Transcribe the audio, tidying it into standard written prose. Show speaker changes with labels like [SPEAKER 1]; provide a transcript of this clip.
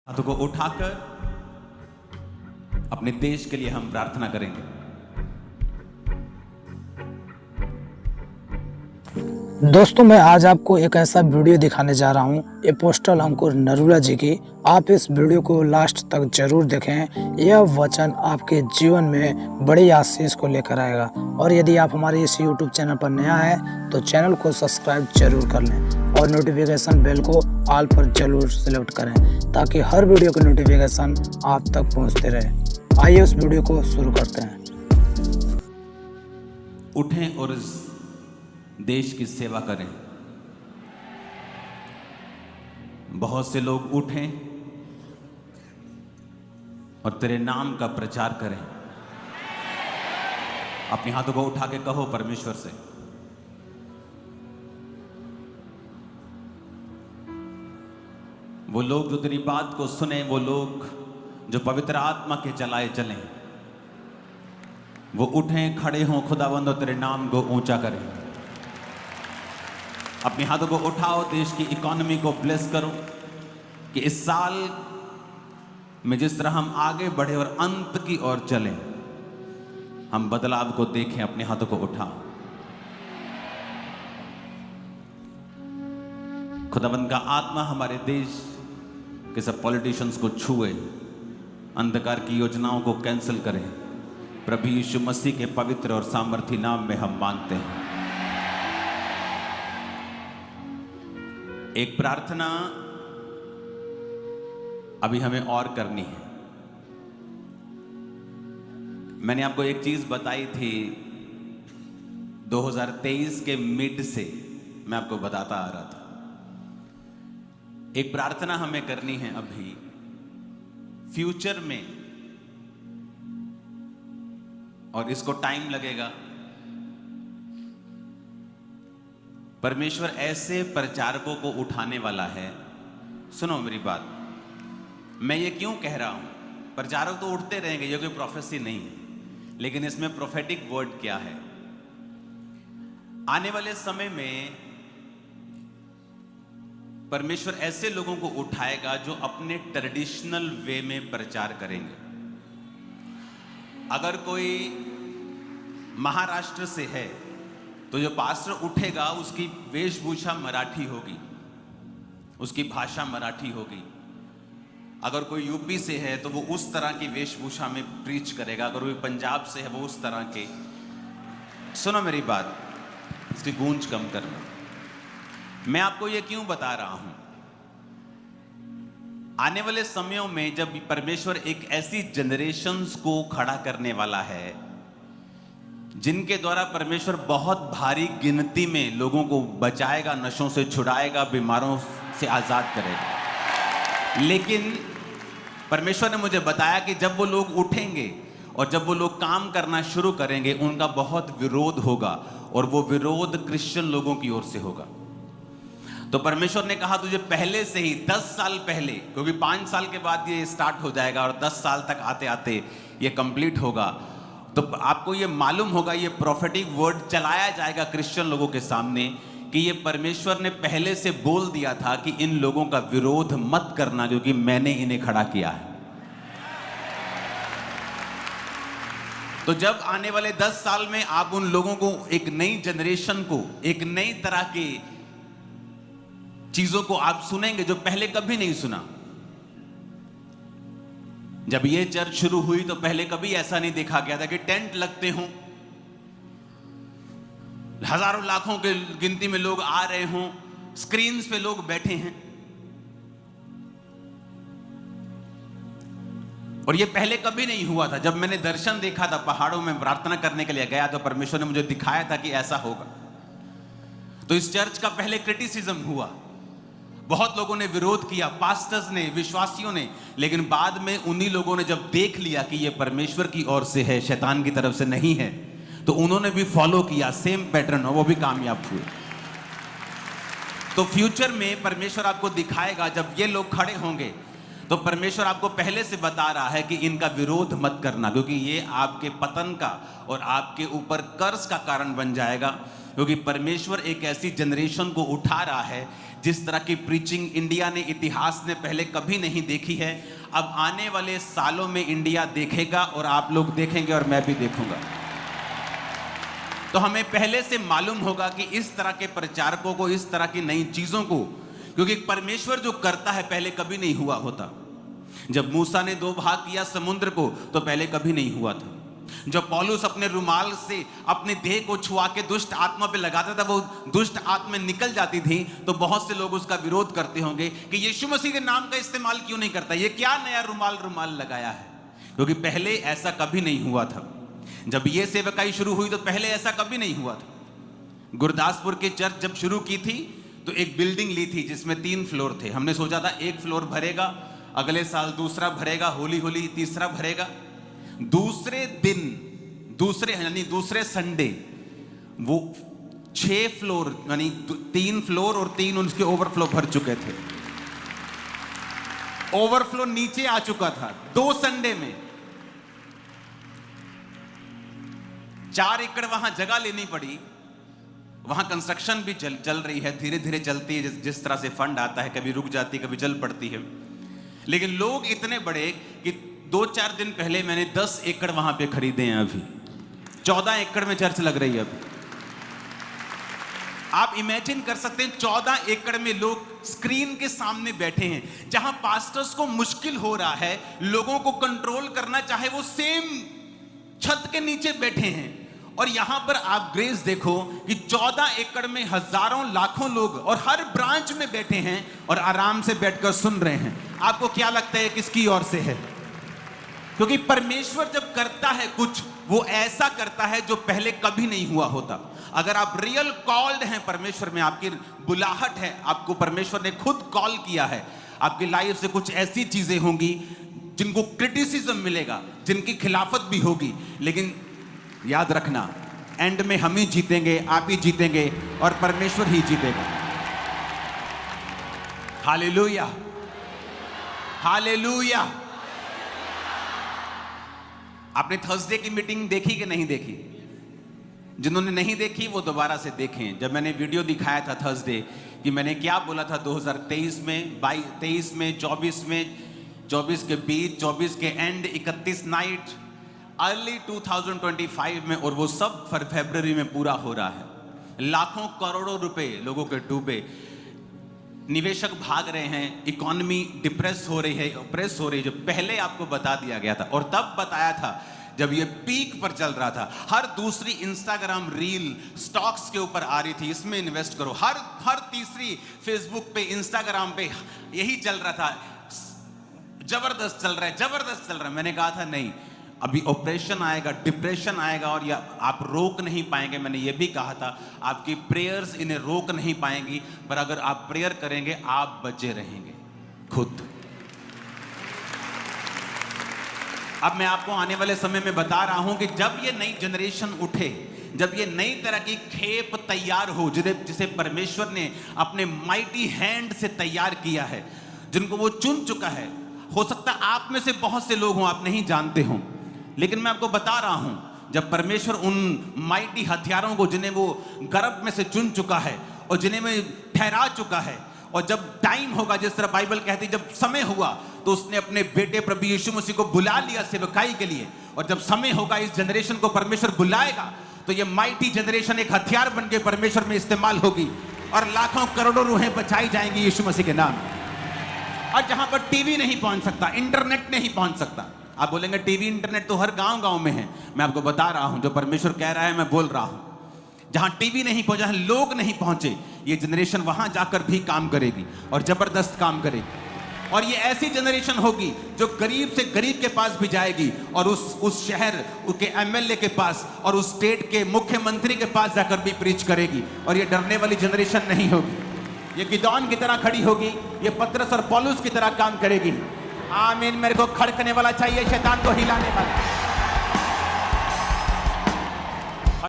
[SPEAKER 1] हाथों को उठाकर अपने देश के लिए हम प्रार्थना करेंगे।
[SPEAKER 2] दोस्तों, मैं आज आपको एक ऐसा वीडियो दिखाने जा रहा हूं अपोस्टल अंकुर नरूला जी की। आप इस वीडियो को लास्ट तक जरूर देखें। यह वचन आपके जीवन में बड़ी आशीष को लेकर आएगा। और यदि आप हमारे इस YouTube चैनल पर नया है तो चैनल को सब्सक्राइब जरूर कर लें और नोटिफिकेशन बेल को ऑल पर जरूर सेलेक्ट करें ताकि हर वीडियो की नोटिफिकेशन आप तक पहुँचते रहे। आइए उस वीडियो को शुरू करते हैं।
[SPEAKER 1] उठें और इस देश की सेवा करें। बहुत से लोग उठें और तेरे नाम का प्रचार करें। अपने हाथों को उठा के कहो परमेश्वर से, वो लोग जो तेरी बात को सुने, वो लोग जो पवित्र आत्मा के चलाए चलें, वो उठें, खड़े हों खुदावंद और तेरे नाम को ऊंचा करें। अपने हाथों को उठाओ, देश की इकोनॉमी को ब्लेस करो कि इस साल में जिस तरह हम आगे बढ़े और अंत की ओर चलें, हम बदलाव को देखें। अपने हाथों को उठाओ। खुदावंद का आत्मा हमारे देश के सब पॉलिटिशियंस को छुए, अंधकार की योजनाओं को कैंसिल करें। प्रभु यीशु मसीह के पवित्र और सामर्थी नाम में हम मांगते हैं। एक प्रार्थना अभी हमें और करनी है। मैंने आपको एक चीज बताई थी 2023 के मिड से, मैं आपको बताता आ रहा था। एक प्रार्थना हमें करनी है अभी फ्यूचर में, और इसको टाइम लगेगा। परमेश्वर ऐसे प्रचारकों को उठाने वाला है। सुनो मेरी बात, मैं ये क्यों कह रहा हूं? प्रचारक तो उठते रहेंगे, ये कोई प्रोफेसी नहीं है, लेकिन इसमें प्रोफेटिक वर्ड क्या है? आने वाले समय में परमेश्वर ऐसे लोगों को उठाएगा जो अपने ट्रेडिशनल वे में प्रचार करेंगे। अगर कोई महाराष्ट्र से है तो जो पास्टर उठेगा उसकी वेशभूषा मराठी होगी, उसकी भाषा मराठी होगी। अगर कोई यूपी से है तो वो उस तरह की वेशभूषा में प्रीच करेगा। अगर कोई पंजाब से है वो उस तरह के। सुनो मेरी बात, इसकी गूंज कम करना। मैं आपको ये क्यों बता रहा हूं? आने वाले समयों में जब परमेश्वर एक ऐसी जनरेशन्स को खड़ा करने वाला है जिनके द्वारा परमेश्वर बहुत भारी गिनती में लोगों को बचाएगा, नशों से छुड़ाएगा, बीमारों से आजाद करेगा। लेकिन परमेश्वर ने मुझे बताया कि जब वो लोग उठेंगे और जब वो लोग काम करना शुरू करेंगे, उनका बहुत विरोध होगा, और वो विरोध क्रिश्चियन लोगों की ओर से होगा। तो परमेश्वर ने कहा तुझे पहले से ही 10 साल पहले, क्योंकि 5 साल के बाद ये स्टार्ट हो जाएगा और 10 साल तक आते आते ये कंप्लीट होगा, तो आपको ये मालूम होगा, ये प्रोफेटिक वर्ड चलाया जाएगा क्रिश्चियन लोगों के सामने कि ये परमेश्वर ने पहले से बोल दिया था कि इन लोगों का विरोध मत करना क्योंकि मैंने इन्हें खड़ा किया है। तो जब आने वाले 10 साल में आप उन लोगों को, एक नई जनरेशन को, एक नई तरह की चीजों को आप सुनेंगे जो पहले कभी नहीं सुना। जब ये चर्च शुरू हुई तो पहले कभी ऐसा नहीं देखा गया था कि टेंट लगते हों, हजारों लाखों के गिनती में लोग आ रहे हों, स्क्रीन्स पे लोग बैठे हैं। और ये पहले कभी नहीं हुआ था। जब मैंने दर्शन देखा था, पहाड़ों में प्रार्थना करने के लिए गया तो परमेश्वर ने मुझे दिखाया था कि ऐसा होगा। तो इस चर्च का पहले क्रिटिसिज्म हुआ, बहुत लोगों ने विरोध किया, पास्टर्स ने, विश्वासियों ने, लेकिन बाद में उन्हीं लोगों ने जब देख लिया कि ये परमेश्वर की ओर से है, शैतान की तरफ से नहीं है, तो उन्होंने भी फॉलो किया सेम पैटर्न और वो भी कामयाब हुए। तो फ्यूचर में परमेश्वर आपको दिखाएगा, जब ये लोग खड़े होंगे तो परमेश्वर आपको पहले से बता रहा है कि इनका विरोध मत करना, क्योंकि ये आपके पतन का और आपके ऊपर कर्ज का कारण बन जाएगा। क्योंकि परमेश्वर एक ऐसी जनरेशन को उठा रहा है जिस तरह की प्रीचिंग इंडिया ने, इतिहास ने पहले कभी नहीं देखी है। अब आने वाले सालों में इंडिया देखेगा और आप लोग देखेंगे और मैं भी देखूंगा। तो हमें पहले से मालूम होगा कि इस तरह के प्रचारकों को, इस तरह की नई चीजों को, क्योंकि परमेश्वर जो करता है पहले कभी नहीं हुआ होता। जब मूसा ने 2 भाग किया समुद्र को, तो पहले कभी नहीं हुआ था। जब पौलुस अपने रुमाल से अपने देह को छुआ के दुष्ट आत्मा पे लगाता था, वो दुष्ट आत्मा निकल जाती थी, तो बहुत से लोग उसका विरोध करते होंगे कि यीशु मसीह के नाम का इस्तेमाल क्यों नहीं करता, ये क्या नया रुमाल लगाया है। क्योंकि पहले ऐसा कभी नहीं हुआ था। जब ये सेवकाई शुरू हुई तो पहले ऐसा कभी नहीं हुआ था। गुरदासपुर के चर्च जब शुरू की थी तो एक बिल्डिंग ली थी जिसमें 3 फ्लोर थे। हमने सोचा था 1 फ्लोर भरेगा, अगले साल दूसरा भरेगा, होली होली तीसरा भरेगा। दूसरे दिन, दूसरे संडे वो 6 फ्लोर, यानी 3 फ्लोर और 3 उसके ओवरफ्लो भर चुके थे। ओवरफ्लो नीचे आ चुका था 2 संडे में। 4 एकड़ वहां जगह लेनी पड़ी। वहां कंस्ट्रक्शन भी चल रही है, धीरे धीरे चलती है। जिस तरह से फंड आता है, कभी रुक जाती है, कभी चल पड़ती है। लेकिन लोग इतने बड़े कि 2-4 दिन पहले मैंने 10 एकड़ वहां पे खरीदे हैं। अभी 14 एकड़ में चर्च लग रही है। अभी आप इमेजिन कर सकते हैं 14 एकड़ में लोग स्क्रीन के सामने बैठे हैं, जहां पास्टर्स को मुश्किल हो रहा है लोगों को कंट्रोल करना, चाहे वो सेम छत के नीचे बैठे हैं। और यहां पर आप ग्रेस देखो कि 14 एकड़ में हजारों लाखों लोग और हर ब्रांच में बैठे हैं और आराम से बैठकर सुन रहे हैं। आपको क्या लगता है किसकी ओर से है? क्योंकि परमेश्वर जब करता है कुछ, वो ऐसा करता है जो पहले कभी नहीं हुआ होता। अगर आप रियल कॉल्ड हैं परमेश्वर में, आपकी बुलाहट है, आपको परमेश्वर ने खुद कॉल किया है, आपकी लाइफ से कुछ ऐसी चीजें होंगी जिनको क्रिटिसिज्म मिलेगा, जिनकी खिलाफत भी होगी, लेकिन याद रखना एंड में हम ही जीतेंगे, आप ही जीतेंगे और परमेश्वर ही जीतेगा। Hallelujah, hallelujah. आपने थर्सडे की मीटिंग देखी कि नहीं देखी? जिन्होंने नहीं देखी वो दोबारा से देखें। जब मैंने वीडियो दिखाया था थर्सडे कि मैंने क्या बोला था 2023 में, 23 में, 24 में, 24 के बीच, 24 के एंड, 31 नाइट, अर्ली 2025 में, और वो सब फरवरी में पूरा हो रहा है। लाखों करोड़ों रुपए लोगों के डूबे, निवेशक भाग रहे हैं, इकोनॉमी डिप्रेस हो रही है, ऑप्रेस हो रही है, जो पहले आपको बता दिया गया था। और तब बताया था जब ये पीक पर चल रहा था। हर दूसरी इंस्टाग्राम रील स्टॉक्स के ऊपर आ रही थी, इसमें इन्वेस्ट करो। हर तीसरी फेसबुक पे, इंस्टाग्राम पे यही चल रहा था, जबरदस्त चल रहा है, जबरदस्त चल रहा है। मैंने कहा था नहीं, अभी ऑपरेशन आएगा, डिप्रेशन आएगा और या आप रोक नहीं पाएंगे। मैंने ये भी कहा था आपकी प्रेयर्स इन्हें रोक नहीं पाएंगी, पर अगर आप प्रेयर करेंगे आप बचे रहेंगे खुद। अब मैं आपको आने वाले समय में बता रहा हूं कि जब ये नई जनरेशन उठे, जब ये नई तरह की खेप तैयार हो, जिसे परमेश्वर ने अपने माइटी हैंड से तैयार किया है, जिनको वो चुन चुका है। हो सकता है आप में से बहुत से लोग हों, आप नहीं जानते हों, लेकिन मैं आपको बता रहा हूं, जब परमेश्वर उन माइटी हथियारों को, जिन्हें वो गर्भ में से चुन चुका है और जिन्हें में ठहरा चुका है, और जब टाइम होगा, जिस तरह बाइबल कहती है जब समय हुआ, तो उसने अपने बेटे प्रभु यीशु मसीह को बुला लिया सेवकाई के लिए। और जब समय होगा, इस जनरेशन को परमेश्वर बुलाएगा, तो ये माइटी जनरेशन एक हथियार बन के परमेश्वर में इस्तेमाल होगी और लाखों करोड़ों रूहें बचाई जाएंगी यीशु मसीह के नाम। और जहां पर टीवी नहीं पहुंच सकता, इंटरनेट नहीं पहुंच सकता, आप बोलेंगे टीवी इंटरनेट तो हर गांव में है। मैं आपको बता रहा हूं, जो परमेश्वर कह रहा है मैं बोल रहा हूं। जहां टीवी नहीं पहुंचा, लोग नहीं पहुंचे, ये जनरेशन वहां जाकर भी काम करेगी और जबरदस्त काम करेगी। और ये ऐसी जनरेशन होगी जो गरीब से गरीब के पास भी जाएगी और उस शहर के एमएलए के पास और उस स्टेट के मुख्यमंत्री के पास जाकर भी प्रीच करेगी। और ये डरने वाली जनरेशन नहीं होगी, ये गिदोन की तरह खड़ी होगी, ये पतरस और पौलुस की तरह काम करेगी। आमीन। मेरे को खड़कने वाला चाहिए, शैतान को हिलाने वाला।